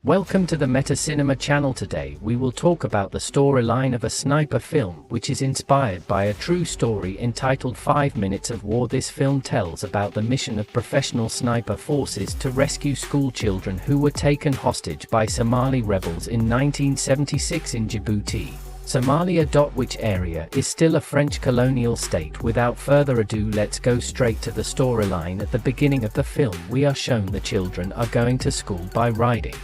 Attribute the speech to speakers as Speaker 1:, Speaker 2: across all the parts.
Speaker 1: Welcome to the Meta Cinema channel. Today we will talk about the storyline of a sniper film which is inspired by a true story entitled 5 Minutes of War. This film tells about the mission of professional sniper forces to rescue school children who were taken hostage by Somali rebels in 1976 in Djibouti, Somalia. Which area is still a French colonial state. Without further ado, let's go straight to the storyline. At the beginning of the film we are shown the children are going to school by riding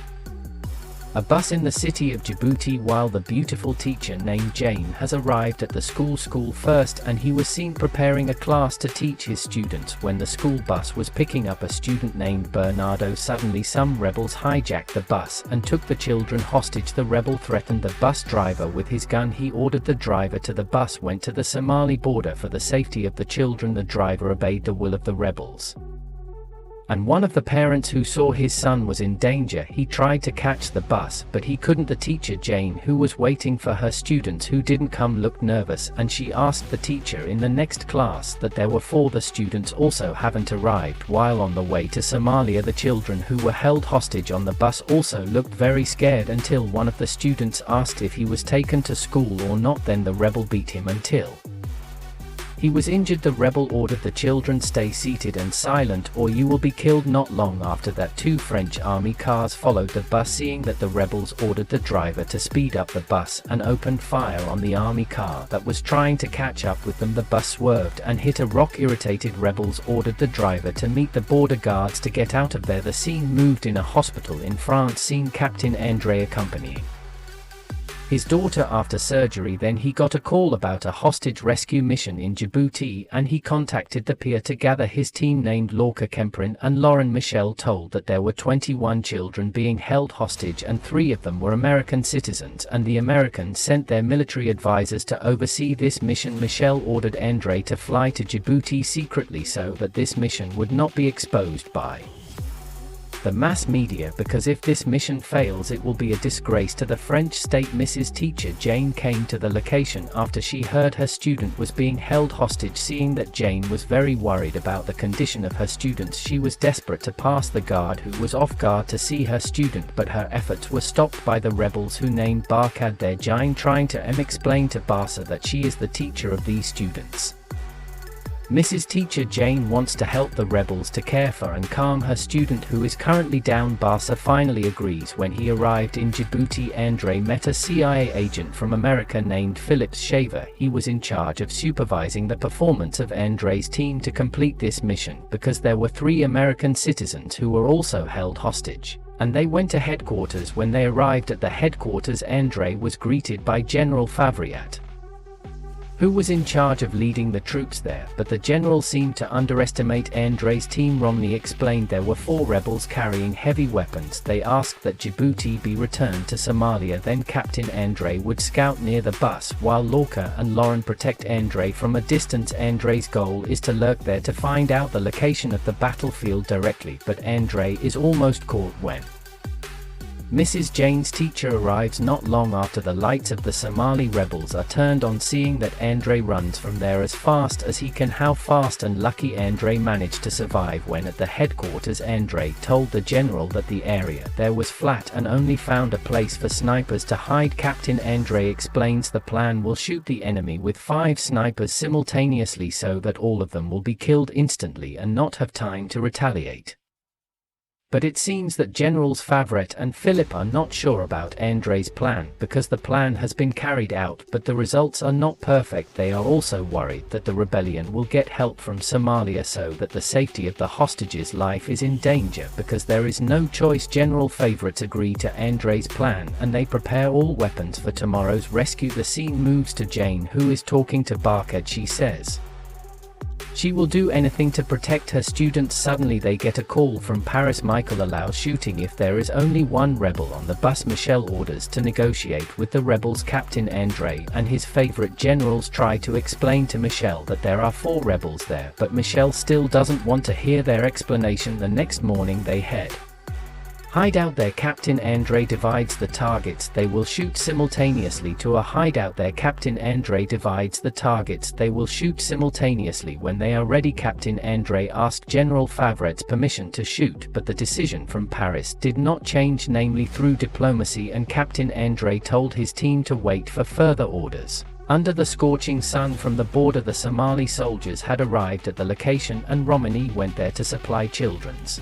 Speaker 1: a bus in the city of Djibouti, while the beautiful teacher named Jane has arrived at the school first, and he was seen preparing a class to teach his students. When the school bus was picking up a student named Bernardo, suddenly some rebels hijacked the bus and took the children hostage. The rebel threatened the bus driver with his gun. He ordered the driver to the bus went to the Somali border for the safety of the children. The driver obeyed the will of the rebels, and one of the parents who saw his son was in danger, he tried to catch the bus, but he couldn't. The teacher Jane, who was waiting for her students who didn't come, looked nervous, and she asked the teacher in the next class that there were 4 the students also haven't arrived. While on the way to Somalia, the children who were held hostage on the bus also looked very scared until one of the students asked if he was taken to school or not. Then the rebel beat him until he was injured. The rebel ordered the children, stay seated and silent or you will be killed. Not long after that, 2 French army cars followed the bus. Seeing that, the rebels ordered the driver to speed up the bus and opened fire on the army car that was trying to catch up with them. The bus swerved and hit a rock. Irritated rebels ordered the driver to meet the border guards to get out of there. The scene moved in a hospital in France. Scene Captain Andre accompanying his daughter after surgery. Then he got a call about a hostage rescue mission in Djibouti, and he contacted the peer to gather his team named Lorca Kemprin and Lauren Michel. Told that there were 21 children being held hostage and 3 of them were American citizens, and the Americans sent their military advisors to oversee this mission. Michel ordered Andre to fly to Djibouti secretly so that this mission would not be exposed by the mass media, because if this mission fails it will be a disgrace to the French state. Mrs. Teacher Jane came to the location after she heard her student was being held hostage. Seeing that Jane was very worried about the condition of her students, she was desperate to pass the guard who was off guard to see her student, but her efforts were stopped by the rebels who named Barkad there. Jane trying to explain to Barsa that she is the teacher of these students. Mrs. Teacher Jane wants to help the rebels to care for and calm her student who is currently down. Barsa finally agrees. When he arrived in Djibouti, Andre met a CIA agent from America named Phillips Shaver. He was in charge of supervising the performance of Andre's team to complete this mission, because there were 3 American citizens who were also held hostage, and they went to headquarters. When they arrived at the headquarters, Andre was greeted by General Favriat, who was in charge of leading the troops there, but the general seemed to underestimate Andre's team. Romney explained there were 4 rebels carrying heavy weapons. They asked that Djibouti be returned to Somalia. Then Captain Andre would scout near the bus while Lorca and Lauren protect Andre from a distance. Andre's goal is to lurk there to find out the location of the battlefield directly, but Andre is almost caught when Mrs. Jane's teacher arrives. Not long after, the lights of the Somali rebels are turned on. Seeing that, Andre runs from there as fast as he can. How fast and lucky Andre managed to survive. When at the headquarters, Andre told the general that the area there was flat and only found a place for snipers to hide. Captain Andre explains the plan will shoot the enemy with 5 snipers simultaneously so that all of them will be killed instantly and not have time to retaliate. But it seems that Generals Favret and Philip are not sure about Andre's plan, because the plan has been carried out but the results are not perfect. They are also worried that the rebellion will get help from Somalia so that the safety of the hostages' life is in danger, because there is no choice. General Favorites agree to Andre's plan and they prepare all weapons for tomorrow's rescue. The scene moves to Jane, who is talking to Barkad. She says she will do anything to protect her students. Suddenly they get a call from Paris. Michael allows shooting if there is only 1 rebel on the bus. Michel orders to negotiate with the rebels. Captain Andre and his favorite generals try to explain to Michel that there are 4 rebels there, but Michel still doesn't want to hear their explanation. The next morning they head Hideout there. Captain Andre divides the targets they will shoot simultaneously to a hideout there. Captain Andre divides the targets they will shoot simultaneously when they are ready. Captain Andre asked General Favret's permission to shoot, but the decision from Paris did not change, namely through diplomacy, and Captain Andre told his team to wait for further orders. Under the scorching sun from the border, the Somali soldiers had arrived at the location, and Romani went there to supply children's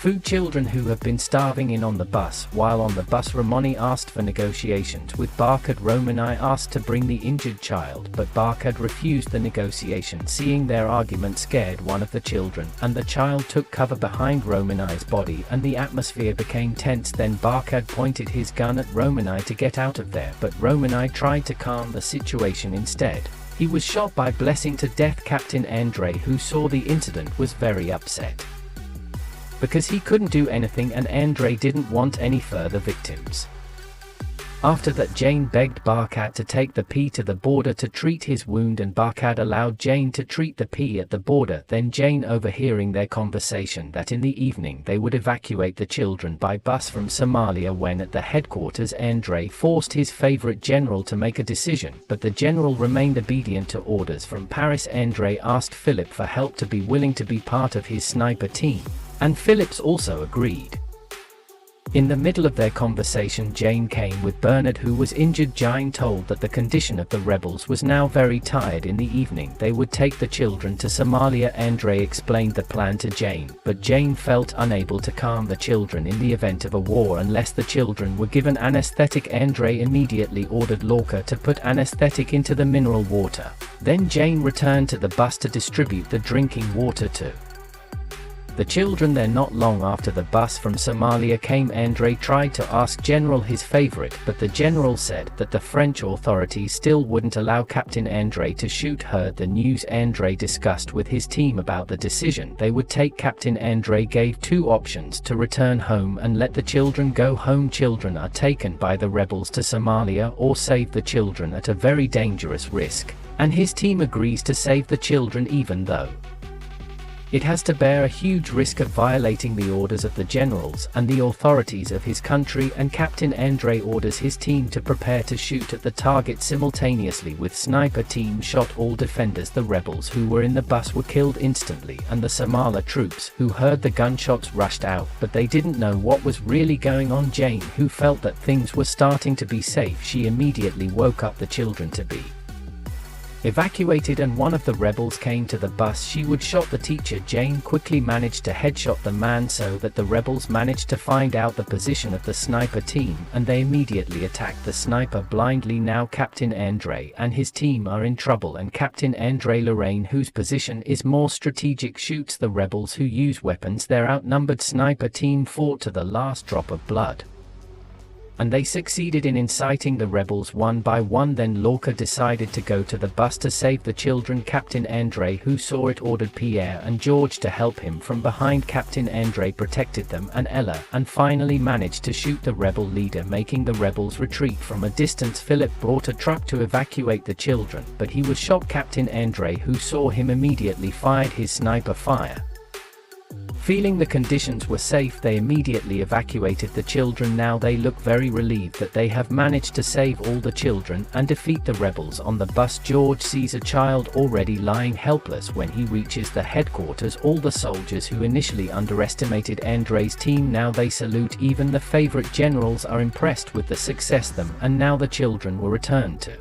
Speaker 1: food. Children who have been starving in on the bus. While on the bus, Romani asked for negotiations with Barkhad. Romani asked to bring the injured child, but Barkhad refused the negotiation. Seeing their argument scared one of the children, and the child took cover behind Romani's body, and the atmosphere became tense. Then Barkhad pointed his gun at Romani to get out of there, but Romani tried to calm the situation instead. He was shot by blessing to death. Captain Andre, who saw the incident, was very upset because he couldn't do anything, and Andre didn't want any further victims. After that, Jane begged Barkhad to take the P to the border to treat his wound, and Barkhad allowed Jane to treat the P at the border. Then Jane, overhearing their conversation that in the evening they would evacuate the children by bus from Somalia, when at the headquarters Andre forced his favorite general to make a decision, but the general remained obedient to orders from Paris. Andre asked Philip for help to be willing to be part of his sniper team, and Phillips also agreed. In the middle of their conversation, Jane came with Bernard, who was injured. Jane told that the condition of the rebels was now very tired. In the evening they would take the children to Somalia. Andre explained the plan to Jane, but Jane felt unable to calm the children in the event of a war unless the children were given anesthetic. Andre immediately ordered Lorca to put anesthetic into the mineral water. Then Jane returned to the bus to distribute the drinking water to the children there. Not long after the bus from Somalia came, Andre tried to ask General his favorite, but the general said that the French authorities still wouldn't allow Captain Andre to shoot. Heard the news, Andre discussed with his team about the decision they would take. Captain Andre gave two options: to return home and let the children go home, children are taken by the rebels to Somalia, or save the children at a very dangerous risk, and his team agrees to save the children even though it has to bear a huge risk of violating the orders of the generals and the authorities of his country. And Captain Andre orders his team to prepare to shoot at the target simultaneously with sniper team shot all defenders. The rebels who were in the bus were killed instantly, and the Somali troops who heard the gunshots rushed out, but they didn't know what was really going on. Jane, who felt that things were starting to be safe, she immediately woke up the children to be evacuated, and one of the rebels came to the bus. She would shot the teacher. Jane quickly managed to headshot the man so that the rebels managed to find out the position of the sniper team, and they immediately attacked the sniper blindly. Now Captain Andre and his team are in trouble, and Captain Andre Lorraine, whose position is more strategic, shoots the rebels who use weapons. Their outnumbered sniper team fought to the last drop of blood, and they succeeded in inciting the rebels one by one. Then Lorca decided to go to the bus to save the children. Captain Andre, who saw it, ordered Pierre and George to help him from behind. Captain Andre protected them and Ella, and finally managed to shoot the rebel leader, making the rebels retreat from a distance. Philip brought a truck to evacuate the children, but he was shot. Captain Andre, who saw him, immediately fired his sniper fire. Feeling the conditions were safe, they immediately evacuated the children. Now they look very relieved that they have managed to save all the children and defeat the rebels. On the bus, George sees a child already lying helpless. When he reaches the headquarters, all the soldiers who initially underestimated Andre's team, now they salute. Even the favorite generals are impressed with the success and now the children were returned to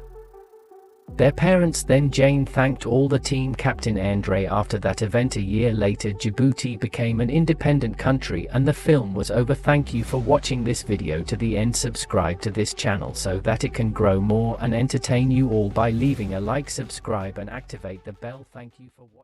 Speaker 1: their parents. Then Jane thanked all the team. Captain Andre. After that event a year later, Djibouti became an independent country and the film was over. Thank you for watching this video to the end. Subscribe to this channel so that it can grow more and entertain you all by leaving a like, subscribe and activate the bell. Thank you for watching.